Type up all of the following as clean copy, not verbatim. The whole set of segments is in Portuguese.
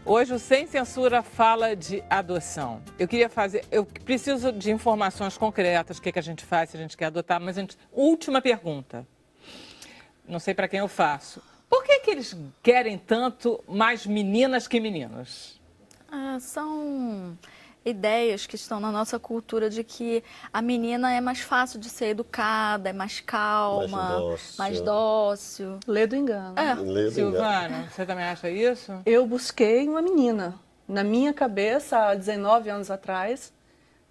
Hoje o Sem Censura fala de adoção. Eu preciso de informações concretas, o que a gente faz se a gente quer adotar, mas última pergunta. Não sei para quem eu faço. Por que eles querem tanto mais meninas que meninos? São ideias que estão na nossa cultura de que a menina é mais fácil de ser educada, é mais calma, mais dócil. Lê do engano. Silvana, você também acha isso? Eu busquei uma menina. Na minha cabeça, há 19 anos atrás,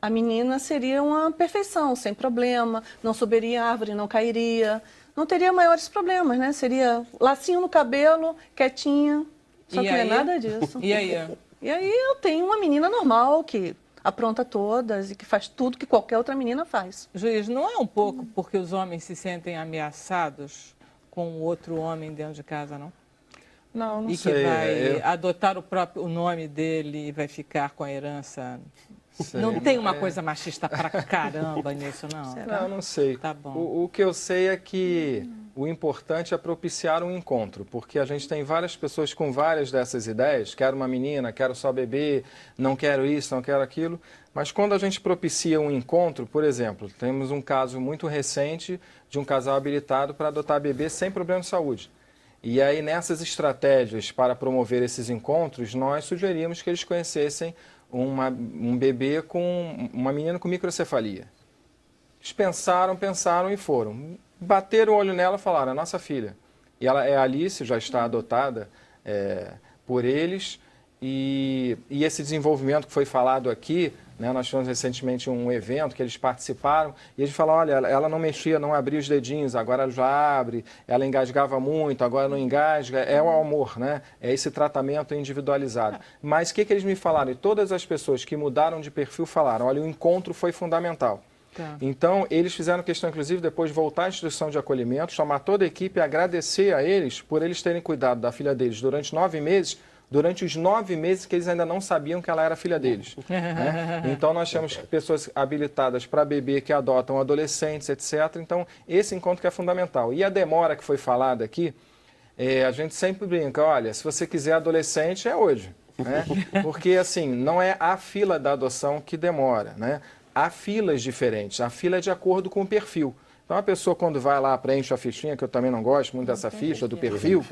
a menina seria uma perfeição, sem problema, não subiria em árvore, não cairia, não teria maiores problemas, né? Seria lacinho no cabelo, quietinha, só que não é nada disso. E aí? E aí eu tenho uma menina normal que apronta todas e que faz tudo que qualquer outra menina faz. Juiz, não é um pouco porque os homens se sentem ameaçados com outro homem dentro de casa, não? Não sei. E que vai adotar o nome dele e vai ficar com a herança. Sei. Não tem uma coisa machista pra caramba nisso, não? Não sei. Tá bom. O que eu sei é que o importante é propiciar um encontro, porque a gente tem várias pessoas com várias dessas ideias, quero uma menina, quero só bebê, não quero isso, não quero aquilo, mas quando a gente propicia um encontro, por exemplo, temos um caso muito recente de um casal habilitado para adotar bebê sem problema de saúde. E aí, nessas estratégias para promover esses encontros, nós sugerimos que eles conhecessem um bebê com uma menina com microcefalia. Eles pensaram e foram. Bateram o olho nela e falaram, é nossa filha. E ela é Alice, já está adotada por eles. E esse desenvolvimento que foi falado aqui, né, nós tivemos recentemente um evento que eles participaram, e eles falaram, olha, ela não mexia, não abria os dedinhos, agora ela já abre, ela engasgava muito, agora não engasga, é o amor, né? É esse tratamento individualizado. Mas o que eles me falaram? E todas as pessoas que mudaram de perfil falaram, olha, o encontro foi fundamental. Tá. Então, eles fizeram questão, inclusive, depois de voltar à instituição de acolhimento, chamar toda a equipe e agradecer a eles por eles terem cuidado da filha deles durante 9 meses, durante os 9 meses que eles ainda não sabiam que ela era filha deles. Né? Então, nós temos pessoas habilitadas para bebê que adotam adolescentes, etc. Então, esse encontro que é fundamental. E a demora que foi falada aqui, a gente sempre brinca, olha, se você quiser adolescente, é hoje. Né? Porque, assim, não é a fila da adoção que demora, né? Há filas diferentes, a fila é de acordo com o perfil. Então, a pessoa, quando vai lá, preenche a fichinha, que eu também não gosto muito dessa ficha, do perfil,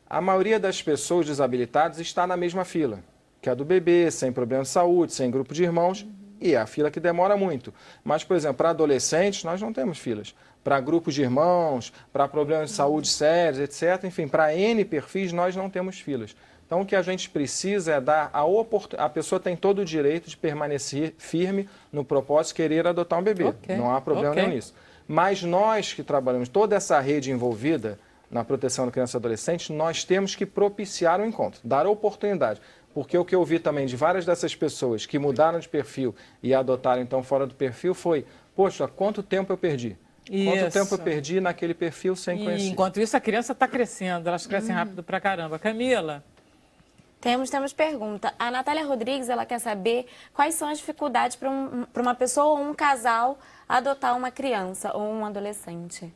a maioria das pessoas desabilitadas está na mesma fila, que é a do bebê, sem problema de saúde, sem grupo de irmãos, e é a fila que demora muito. Mas, por exemplo, para adolescentes, nós não temos filas. Para grupos de irmãos, para problemas de saúde sérios, etc., enfim, para N perfis, nós não temos filas. Então, o que a gente precisa é dar a oportunidade. A pessoa tem todo o direito de permanecer firme no propósito de querer adotar um bebê. Não há problema nenhum nisso. Mas nós que trabalhamos, toda essa rede envolvida na proteção da criança e adolescente, nós temos que propiciar o encontro, dar oportunidade. Porque o que eu vi também de várias dessas pessoas que mudaram de perfil e adotaram então fora do perfil foi, poxa, quanto tempo eu perdi? Quanto tempo eu perdi naquele perfil sem conhecer? Enquanto isso, a criança está crescendo, elas crescem rápido pra caramba. Camila? Temos pergunta. A Natália Rodrigues, ela quer saber quais são as dificuldades para uma pessoa ou um casal adotar uma criança ou um adolescente.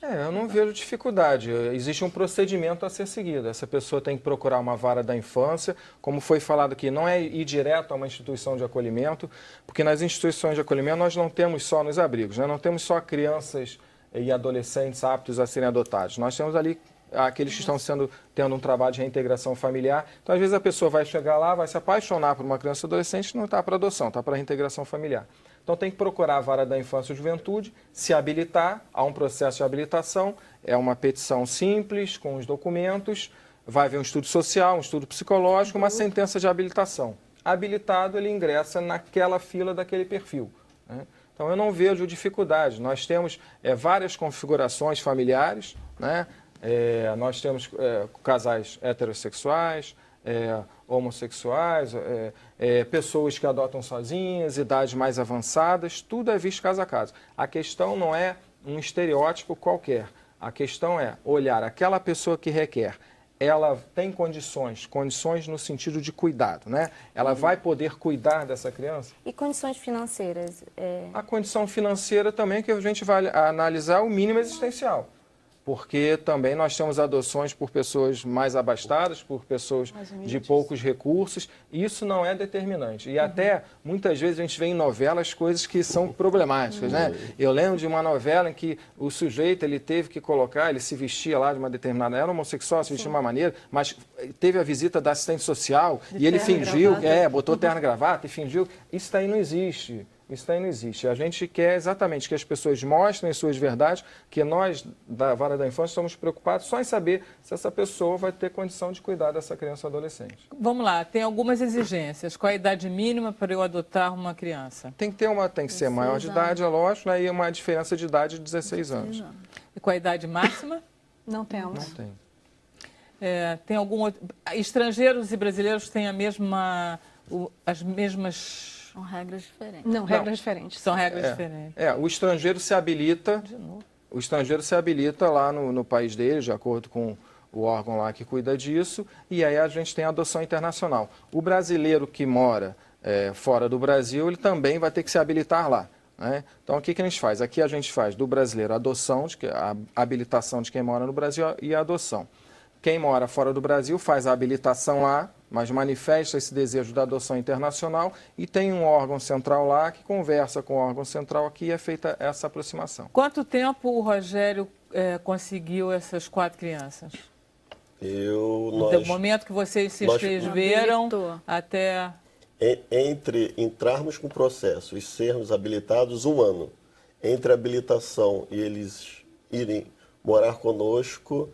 Eu não vejo dificuldade. Existe um procedimento a ser seguido. Essa pessoa tem que procurar uma vara da infância. Como foi falado aqui, não é ir direto a uma instituição de acolhimento, porque nas instituições de acolhimento nós não temos só nos abrigos, né? Não temos só crianças e adolescentes aptos a serem adotados. Nós temos ali aqueles que estão tendo um trabalho de reintegração familiar. Então, às vezes, a pessoa vai chegar lá, vai se apaixonar por uma criança ou adolescente, não está para adoção, está para reintegração familiar. Então, tem que procurar a vara da infância e juventude, se habilitar, há um processo de habilitação, é uma petição simples, com os documentos, vai haver um estudo social, um estudo psicológico, uma sentença de habilitação. Habilitado, ele ingressa naquela fila daquele perfil, né? Então, eu não vejo dificuldade. Nós temos várias configurações familiares, né? Nós temos casais heterossexuais, homossexuais, pessoas que adotam sozinhas, idades mais avançadas, tudo é visto caso a caso. A questão não é um estereótipo qualquer. A questão é olhar aquela pessoa que requer. Ela tem condições no sentido de cuidado, né? Ela vai poder cuidar dessa criança? E condições financeiras? A condição financeira também que a gente vai analisar o mínimo existencial. porque também nós temos adoções por pessoas mais abastadas, por pessoas de poucos recursos. Isso não é determinante. E até, muitas vezes, a gente vê em novelas coisas que são problemáticas, né? Eu lembro de uma novela em que o sujeito, ele teve que colocar, ele se vestia lá de uma determinada... Era homossexual, se vestia de uma maneira, mas teve a visita da assistente social e ele fingiu, botou terno e gravata e fingiu. Isso daí não existe. Isso daí não existe. A gente quer exatamente que as pessoas mostrem suas verdades, que nós, da Vara da Infância, estamos preocupados só em saber se essa pessoa vai ter condição de cuidar dessa criança ou adolescente. Vamos lá, tem algumas exigências. Qual a idade mínima para eu adotar uma criança? Tem que ser maior de idade, é lógico, né, e uma diferença de idade de 16 anos. E qual a idade máxima? Não temos. Não tem. Tem algum outro... Estrangeiros e brasileiros têm as mesmas... São regras diferentes. Não, regras diferentes. São regras diferentes. O estrangeiro se habilita. O estrangeiro se habilita lá no país dele, de acordo com o órgão lá que cuida disso, e aí a gente tem a adoção internacional. O brasileiro que mora fora do Brasil, ele também vai ter que se habilitar lá, né? Então, o que a gente faz? Aqui a gente faz do brasileiro a adoção, a habilitação de quem mora no Brasil e a adoção. Quem mora fora do Brasil faz a habilitação lá, mas manifesta esse desejo da adoção internacional e tem um órgão central lá que conversa com o órgão central aqui e é feita essa aproximação. Quanto tempo o Rogério conseguiu essas 4 crianças? Do momento que vocês se inscreveram até... Entre entrarmos com o processo e sermos habilitados, 1 ano. Entre a habilitação e eles irem morar conosco,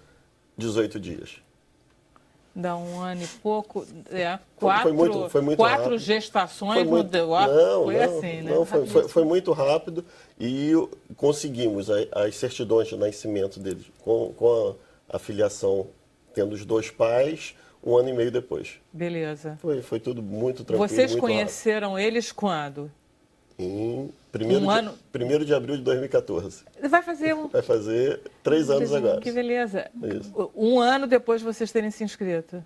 18 dias. Dá 1 ano e pouco, foi muito 4 rápido. gestações, assim, né? Não, foi muito rápido e conseguimos as certidões de nascimento deles com a filiação tendo os 2 pais, 1 ano e meio depois. Beleza. Foi tudo muito tranquilo. Vocês muito conheceram rápido. Eles quando? Em 1º de abril de 2014. Vai fazer 3 anos agora. Que beleza. Isso. 1 ano depois de vocês terem se inscrito.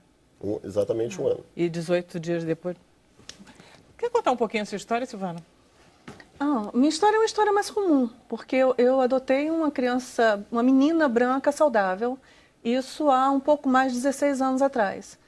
Exatamente 1 ano. E 18 dias depois. Quer contar um pouquinho a sua história, Silvana? Minha história é uma história mais comum, porque eu adotei uma criança, uma menina branca saudável, isso há um pouco mais de 16 anos atrás.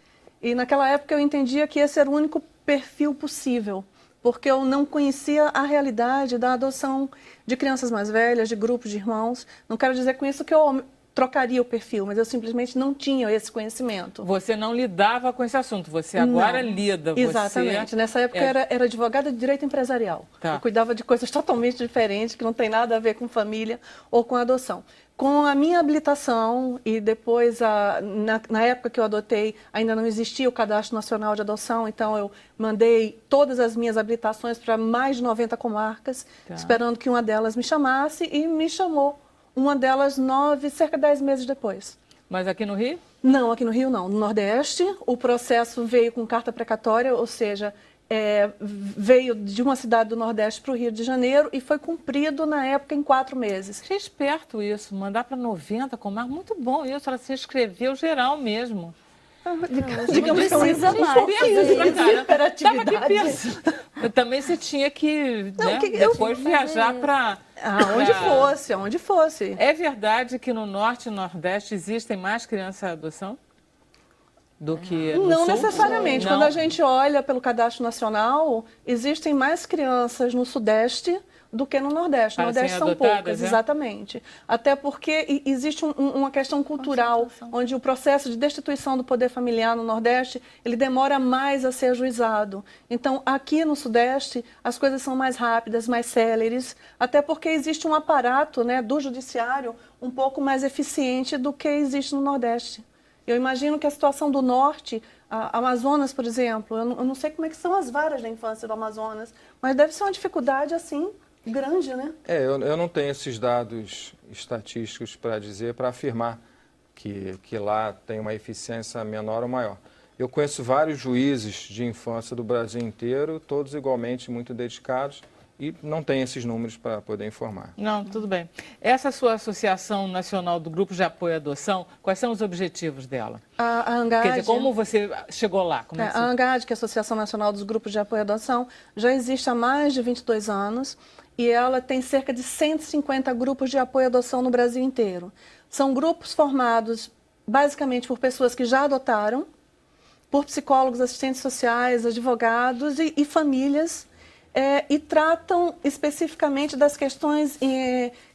E naquela época eu entendia que esse era o único perfil possível, porque eu não conhecia a realidade da adoção de crianças mais velhas, de grupos de irmãos. Não quero dizer com isso que eu trocaria o perfil, mas eu simplesmente não tinha esse conhecimento. Você não lidava com esse assunto, você agora lida. Exatamente. Nessa época eu era advogada de direito empresarial. Eu cuidava de coisas totalmente diferentes, que não tem nada a ver com família ou com adoção. Com a minha habilitação e depois, na época que eu adotei, ainda não existia o Cadastro Nacional de Adoção, então eu mandei todas as minhas habilitações para mais de 90 comarcas, esperando que uma delas me chamasse, e me chamou. Uma delas cerca de 10 meses depois. Mas aqui no Rio? Não, aqui no Rio não. No Nordeste, o processo veio com carta precatória, ou seja, veio de uma cidade do Nordeste para o Rio de Janeiro e foi cumprido na época em 4 meses. Achei esperto isso, mandar para 90 comarcas, muito bom isso, ela se inscreveu geral mesmo. Digamos que precisa hiperatividade. Também você tinha que depois viajar para... Onde fosse. É verdade que no Norte e Nordeste existem mais crianças à adoção? Do que no Não Sul? necessariamente. Não. Quando a gente olha pelo Cadastro Nacional, existem mais crianças no Sudeste do que no Nordeste. No Nordeste são poucas, exatamente. Até porque existe uma questão cultural, onde o processo de destituição do poder familiar no Nordeste, ele demora mais a ser ajuizado. Então, aqui no Sudeste, as coisas são mais rápidas, mais céleres, até porque existe um aparato, né, do judiciário um pouco mais eficiente do que existe no Nordeste. Eu imagino que a situação do Norte, Amazonas, por exemplo, eu não sei como é que são as varas da infância do Amazonas, mas deve ser uma dificuldade, assim, grande, né? Eu não tenho esses dados estatísticos para dizer, para afirmar que lá tem uma eficiência menor ou maior. Eu conheço vários juízes de infância do Brasil inteiro, todos igualmente muito dedicados, e não tem esses números para poder informar. Não, tudo bem. Essa sua Associação Nacional do Grupo de Apoio à Adoção, quais são os objetivos dela? A ANGAD... Quer dizer, como você chegou lá? A ANGAD, que é a Associação Nacional dos Grupos de Apoio à Adoção, já existe há mais de 22 anos e ela tem cerca de 150 grupos de apoio à adoção no Brasil inteiro. São grupos formados basicamente por pessoas que já adotaram, por psicólogos, assistentes sociais, advogados e famílias, e tratam especificamente das questões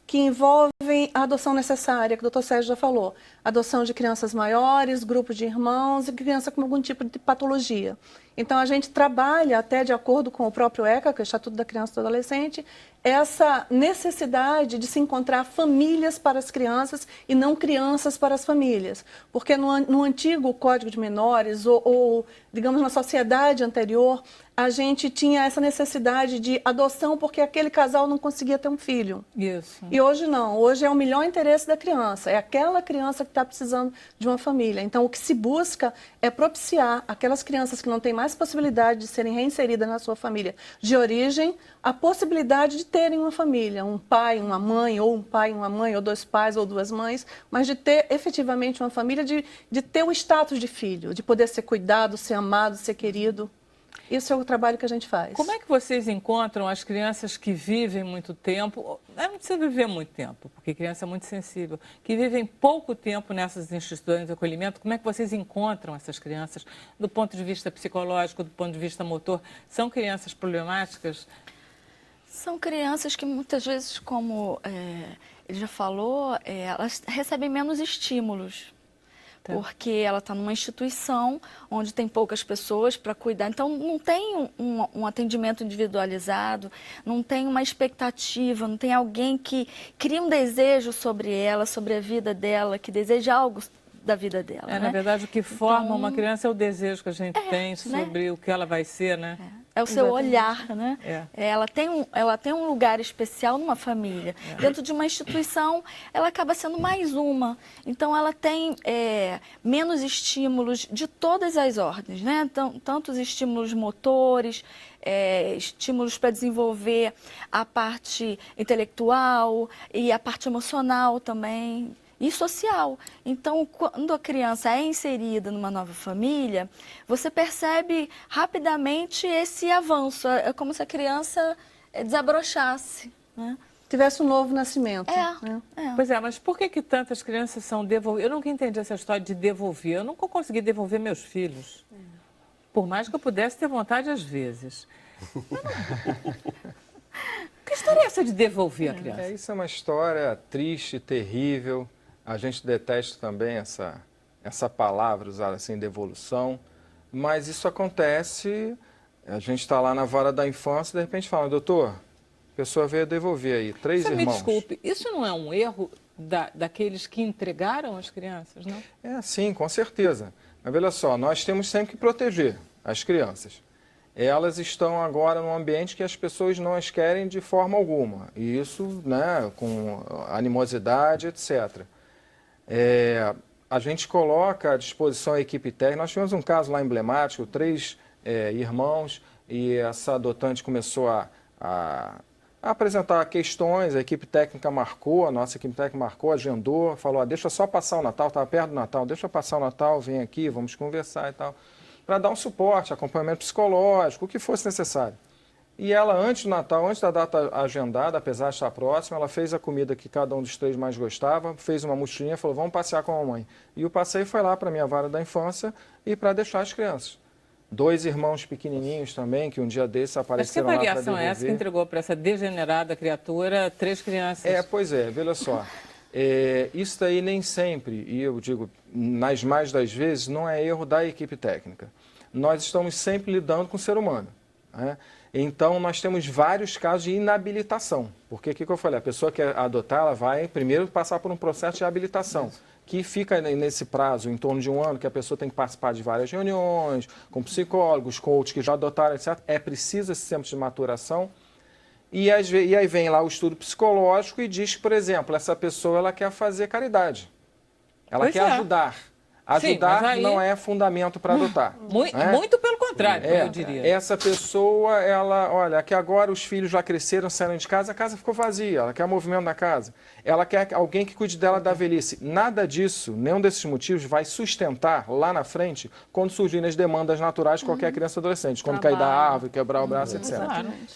que envolvem a adoção necessária, que o Dr. Sérgio já falou. Adoção de crianças maiores, grupos de irmãos e criança com algum tipo de patologia. Então, a gente trabalha, até de acordo com o próprio ECA, que é o Estatuto da Criança e do Adolescente, essa necessidade de se encontrar famílias para as crianças e não crianças para as famílias. Porque no antigo Código de Menores, ou digamos, na sociedade anterior, a gente tinha essa necessidade de adoção porque aquele casal não conseguia ter um filho. Isso. E hoje não. Hoje é o melhor interesse da criança. É aquela criança que está precisando de uma família. Então, o que se busca é propiciar aquelas crianças que não têm mais possibilidade de serem reinseridas na sua família de origem, a possibilidade de terem uma família, um pai, uma mãe, ou um pai, uma mãe, ou dois pais, ou duas mães, mas de ter efetivamente uma família, de ter o status de filho, de poder ser cuidado, ser amado, ser querido. Isso é o trabalho que a gente faz. Como é que vocês encontram as crianças que vivem muito tempo, não precisa viver muito tempo, porque criança é muito sensível, que vivem pouco tempo nessas instituições de acolhimento, como é que vocês encontram essas crianças do ponto de vista psicológico, do ponto de vista motor? São crianças problemáticas? São crianças que muitas vezes, como ele já falou, elas recebem menos estímulos. Porque ela está numa instituição onde tem poucas pessoas para cuidar. Então, não tem um atendimento individualizado, não tem uma expectativa, não tem alguém que cria um desejo sobre ela, sobre a vida dela, que deseja algo da vida dela. Na verdade, o que forma uma criança é o desejo que a gente tem sobre o que ela vai ser, né? É o seu olhar, né? Ela tem um lugar especial numa família. Dentro de uma instituição, ela acaba sendo mais uma. Então, ela tem menos estímulos de todas as ordens, né? Tanto os estímulos motores, estímulos para desenvolver a parte intelectual e a parte emocional também. E social. Então, quando a criança é inserida numa nova família, você percebe rapidamente esse avanço. É como se a criança desabrochasse, né? Tivesse um novo nascimento. Né? Pois é, mas por que tantas crianças são devolvidas? Eu nunca entendi essa história de devolver. Eu nunca consegui devolver meus filhos. Por mais que eu pudesse ter vontade às vezes. Que história é essa de devolver a criança? Isso é uma história triste, terrível. A gente detesta também essa palavra usada assim, devolução, mas isso acontece, a gente está lá na vara da infância e de repente fala, doutor, a pessoa veio devolver aí, 3 irmãos. Me desculpe, isso não é um erro daqueles que entregaram as crianças, não? Sim, com certeza. Mas olha só, nós temos sempre que proteger as crianças. Elas estão agora num ambiente que as pessoas não as querem de forma alguma, e isso, né, com animosidade, etc. A gente coloca à disposição a equipe técnica. Nós tivemos um caso lá emblemático, 3 irmãos, e essa adotante começou a apresentar questões, a equipe técnica marcou, a nossa equipe técnica marcou, agendou, falou, deixa só passar o Natal, estava perto do Natal, deixa passar o Natal, vem aqui, vamos conversar e tal, para dar um suporte, acompanhamento psicológico, o que fosse necessário. E ela, antes do Natal, antes da data agendada, apesar de estar próxima, ela fez a comida que cada um dos 3 mais gostava, fez uma mochilinha e falou, vamos passear com a mamãe. E o passeio foi lá para a minha vara da infância e para deixar as crianças. 2 irmãos pequenininhos também, que um dia desses apareceram lá para devolver. Mas que variação é essa que entregou para essa degenerada criatura 3 crianças? Pois é, veja só. Isso daí nem sempre, e eu digo, nas mais das vezes, não é erro da equipe técnica. Nós estamos sempre lidando com o ser humano, né? Então, nós temos vários casos de inabilitação. Porque o que eu falei? A pessoa que quer adotar, ela vai primeiro passar por um processo de habilitação, que fica nesse prazo, em torno de 1 ano, que a pessoa tem que participar de várias reuniões, com psicólogos, coaches que já adotaram, etc. É preciso esse tempo de maturação. E aí vem lá o estudo psicológico e diz que, por exemplo, essa pessoa ela quer fazer caridade. Ela quer ajudar. Ajudar Sim, mas aí... não é fundamento para adotar. Muito pelo contrário, eu diria. Essa pessoa, ela, olha, que agora os filhos já cresceram, saíram de casa, a casa ficou vazia, ela quer movimento na casa, ela quer alguém que cuide dela da velhice. Nada disso, nenhum desses motivos vai sustentar lá na frente quando surgirem as demandas naturais de qualquer criança e adolescente, quando cair da árvore, quebrar o braço, etc.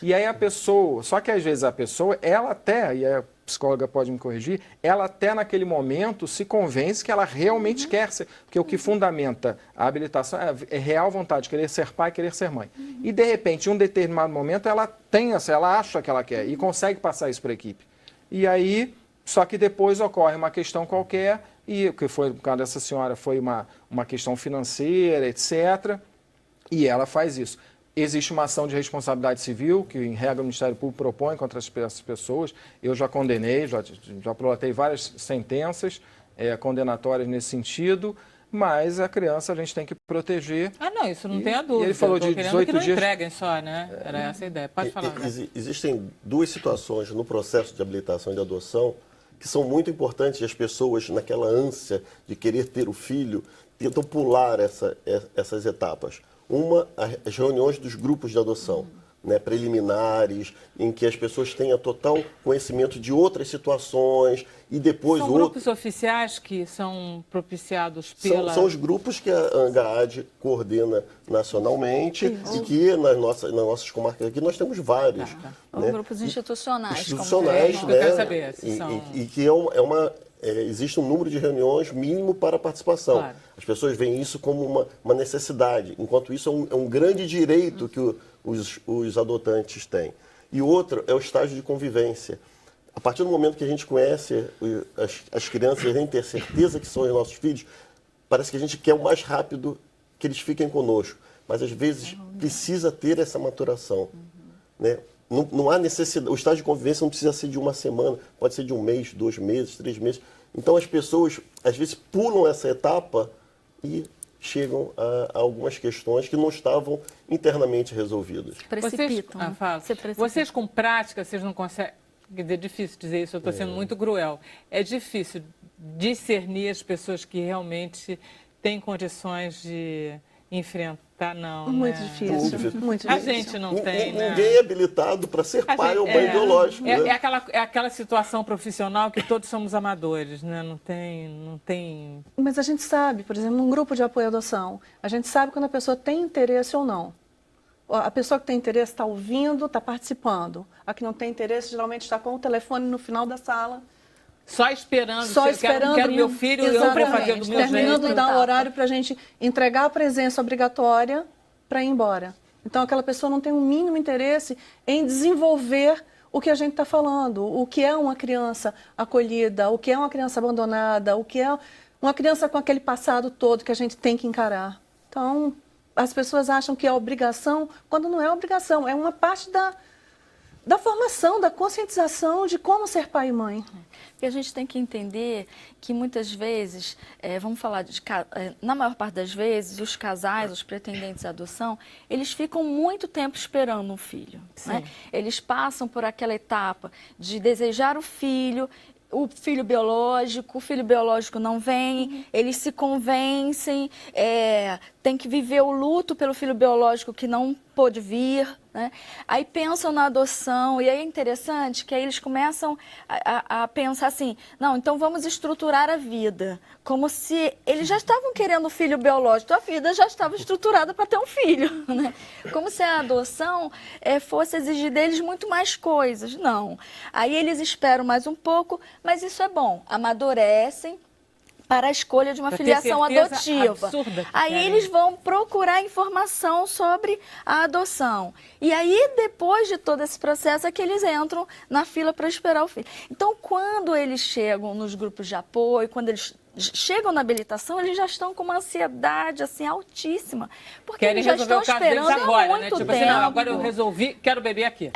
E aí a pessoa, só que às vezes a pessoa, ela até, e a psicóloga pode me corrigir, ela até naquele momento se convence que ela realmente quer ser, porque o que fundamenta a habilitação é real vontade de querer ser pai, querer ser mãe. E de repente, em um determinado momento, ela tem essa, ela acha que ela quer e consegue passar isso para a equipe. E aí, só que depois ocorre uma questão qualquer, e o que foi, no caso dessa senhora, foi uma questão financeira, etc., e ela faz isso. Existe uma ação de responsabilidade civil, que em regra o Ministério Público propõe contra essas pessoas. Eu já condenei, já prolatei várias sentenças condenatórias nesse sentido, mas a criança a gente tem que proteger. Não, isso não tem a dúvida. E ele falou de 18 que não dias. Entreguem só, né? Era essa a ideia. Pode falar. Existem duas situações no processo de habilitação e de adoção que são muito importantes e as pessoas, naquela ânsia de querer ter o filho, tentam pular essas etapas. Uma, as reuniões dos grupos de adoção, né, preliminares, em que as pessoas tenham total conhecimento de outras situações e depois... São grupos oficiais que são propiciados pela... São os grupos que a ANGAAD coordena nacionalmente e que nas nossas comarcas aqui nós temos vários. Né? Grupos institucionais. Institucionais, como eu quero saber, e que existe um número de reuniões mínimo para a participação. Claro. As pessoas veem isso como uma necessidade, enquanto isso é um grande direito que os adotantes têm. E outro é o estágio de convivência. A partir do momento que a gente conhece as crianças, a gente ter certeza que são os nossos filhos, parece que a gente quer o mais rápido que eles fiquem conosco. Mas às vezes precisa ter essa maturação. Né? Não há necessidade, o estágio de convivência não precisa ser de uma semana, pode ser de 1 mês, 2 meses, 3 meses. Então as pessoas, às vezes, pulam essa etapa e chegam a algumas questões que não estavam internamente resolvidas. Precipitam. Vocês com prática, vocês não conseguem... É difícil dizer isso, eu estou sendo muito cruel. É difícil discernir as pessoas que realmente têm condições de enfrentar, não, muito né? Difícil. Muito A difícil. gente não tem, né? Ninguém é habilitado para ser pai ou mãe biológico. É né? aquela situação profissional que todos somos amadores, né? Não tem... Mas a gente sabe, por exemplo, num grupo de apoio à adoção, a gente sabe quando a pessoa tem interesse ou não. A pessoa que tem interesse está ouvindo, está participando. A que não tem interesse geralmente está com o telefone no final da sala. Só esperando. Quero meu filho e eu vou fazer do meu jeito. Terminando de dar o horário para a gente entregar a presença obrigatória para ir embora. Então, aquela pessoa não tem o mínimo interesse em desenvolver o que a gente está falando. O que é uma criança acolhida, o que é uma criança abandonada, o que é uma criança com aquele passado todo que a gente tem que encarar. Então, as pessoas acham que é obrigação, quando não é obrigação. É uma parte da formação, da conscientização de como ser pai e mãe. Porque a gente tem que entender que muitas vezes, vamos falar na maior parte das vezes, os casais, os pretendentes à adoção, eles ficam muito tempo esperando um filho. Né? Eles passam por aquela etapa de desejar o filho biológico não vem, eles se convencem, tem que viver o luto pelo filho biológico que não pôde vir, né? Aí pensam na adoção, e aí é interessante que aí eles começam a pensar assim, não, então vamos estruturar a vida, como se eles já estavam querendo um filho biológico, a vida já estava estruturada para ter um filho, né? Como se a adoção fosse exigir deles muito mais coisas, não. Aí eles esperam mais um pouco, mas isso é bom, amadurecem para a escolha de uma filiação adotiva. Aí eles vão procurar informação sobre a adoção. E aí, depois de todo esse processo, é que eles entram na fila para esperar o filho. Então, quando eles chegam nos grupos de apoio, quando eles chegam na habilitação, eles já estão com uma ansiedade assim, altíssima. Porque eles já estão esperando há muito tempo. Assim, não, agora eu resolvi, quero beber aqui.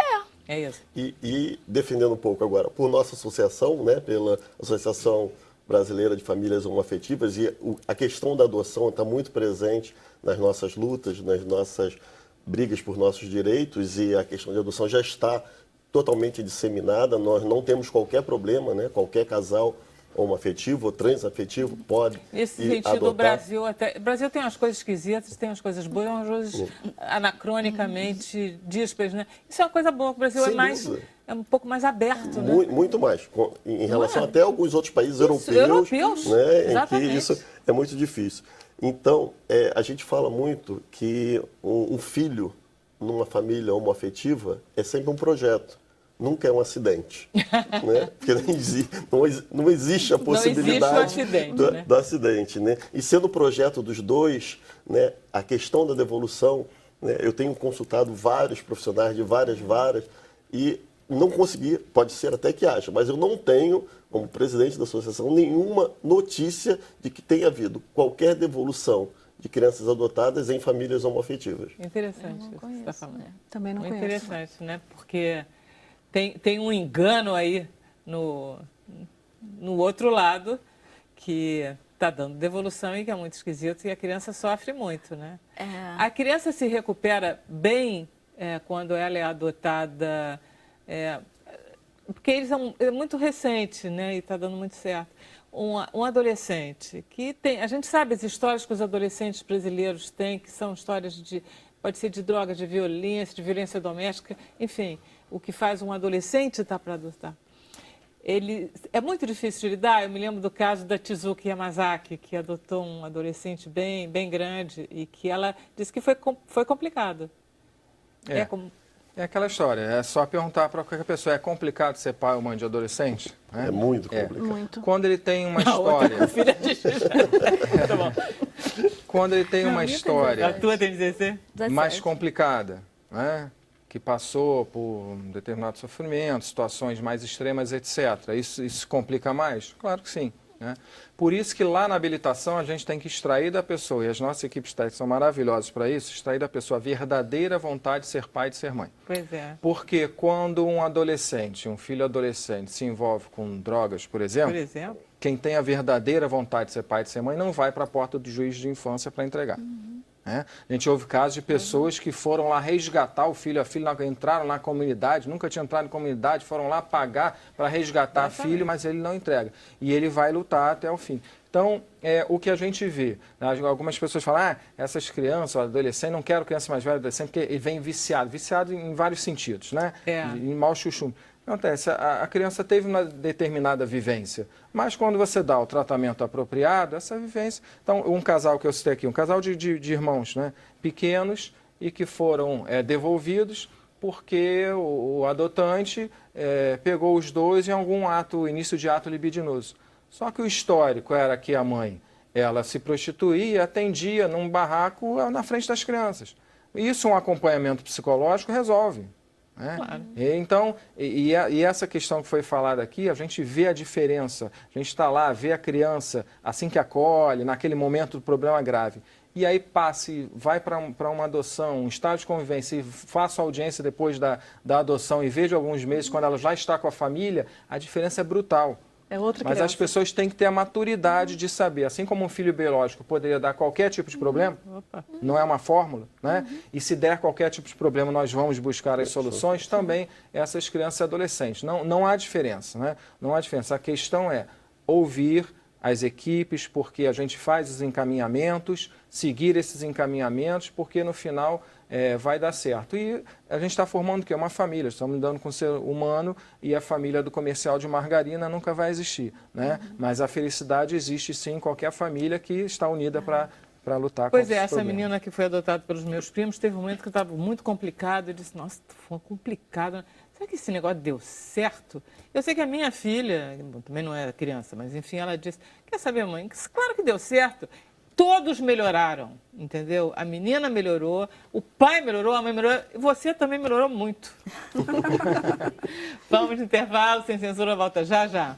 É isso. E defendendo um pouco agora, por nossa associação, né, pela Associação Brasileira de Famílias Homoafetivas, e a questão da adoção está muito presente nas nossas lutas, nas nossas brigas por nossos direitos, e a questão de adoção já está totalmente disseminada. Nós não temos qualquer problema, né? Qualquer casal homoafetivo ou transafetivo pode Nesse ir sentido, adotar. o Brasil tem umas coisas esquisitas, tem umas coisas boas, umas coisas anacronicamente díspares, né? Isso é uma coisa boa, o Brasil Sem dúvida. é um pouco mais aberto, né? Muito mais, em relação até a alguns outros países europeus, né, em que isso é muito difícil. Então, a gente fala muito que um filho numa família homoafetiva é sempre um projeto, nunca é um acidente. Né? Porque não existe a possibilidade do acidente. Né? E sendo o projeto dos dois, né, a questão da devolução, né, eu tenho consultado vários profissionais de várias varas e não consegui, pode ser até que haja, mas eu não tenho, como presidente da associação, nenhuma notícia de que tenha havido qualquer devolução de crianças adotadas em famílias homoafetivas. Interessante isso que você está falando. Também não conheço. Interessante, né? Porque tem um engano aí no outro lado que está dando devolução e que é muito esquisito e a criança sofre muito, né? A criança se recupera bem quando ela é adotada... porque eles é muito recente, né? E está dando muito certo. Um adolescente que tem... A gente sabe as histórias que os adolescentes brasileiros têm, que são histórias pode ser de drogas, de violência doméstica, enfim, o que faz um adolescente estar para adotar. É muito difícil de lidar. Eu me lembro do caso da Tizuki Yamazaki, que adotou um adolescente bem grande e que ela disse que foi complicado. É aquela história, é só perguntar para qualquer pessoa, é complicado ser pai ou mãe de adolescente? É muito complicado. Muito. Quando ele tem uma história... Tá bom. Quando ele tem uma história A tua tem 16? mais complicada, né? Que passou por um determinado sofrimento, situações mais extremas, etc. Isso complica mais? Claro que sim. Né? Por isso que lá na habilitação a gente tem que extrair da pessoa, e as nossas equipes técnicas são maravilhosas para isso, extrair da pessoa a verdadeira vontade de ser pai e de ser mãe. Pois é. Porque quando um adolescente, um filho adolescente se envolve com drogas, por exemplo, quem tem a verdadeira vontade de ser pai e de ser mãe não vai para a porta do juiz de infância para entregar. A gente ouve casos de pessoas que foram lá resgatar o filho, a filha entraram na comunidade, nunca tinha entrado na comunidade, foram lá pagar para resgatar o filho, mas ele não entrega. E ele vai lutar até o fim. Então, o que a gente vê, algumas pessoas falam, essas crianças, adolescentes, não quero criança mais velha, adolescente, porque ele vem viciado em vários sentidos, né? Em mau chuchume. Acontece, a criança teve uma determinada vivência, mas quando você dá o tratamento apropriado, essa vivência... Então, um casal que eu citei aqui, um casal de irmãos, né, pequenos e que foram devolvidos porque o adotante pegou os dois em algum início de ato libidinoso. Só que o histórico era que a mãe, ela se prostituía, atendia num barraco na frente das crianças. Isso, um acompanhamento psicológico resolve. Claro. Então, e essa questão que foi falada aqui, a gente vê a diferença, a gente está lá, vê a criança assim que acolhe, naquele momento do problema grave, e aí vai para uma adoção, um estado de convivência, e faço audiência depois da adoção e vejo alguns meses, quando ela já está com a família, a diferença é brutal. Mas as pessoas têm que ter a maturidade de saber, assim como um filho biológico poderia dar qualquer tipo de problema, não é uma fórmula, né? E se der qualquer tipo de problema, nós vamos buscar as soluções, também essas crianças e adolescentes. Não há diferença, né? Não há diferença. A questão é ouvir as equipes, porque a gente faz os encaminhamentos, seguir esses encaminhamentos, porque no final vai dar certo. E a gente está formando o quê? Uma família, estamos lidando com o ser humano e a família do comercial de margarina nunca vai existir, né? Mas a felicidade existe sim em qualquer família que está unida para lutar contra os problemas. Essa menina que foi adotada pelos meus primos, teve um momento que estava muito complicado, eu disse, nossa, foi complicado, será que esse negócio deu certo? Eu sei que a minha filha, também não era criança, mas enfim, ela disse, quer saber, mãe? Claro que deu certo. Todos melhoraram, entendeu? A menina melhorou, o pai melhorou, a mãe melhorou, e você também melhorou muito. Vamos de intervalo, sem censura, volta já.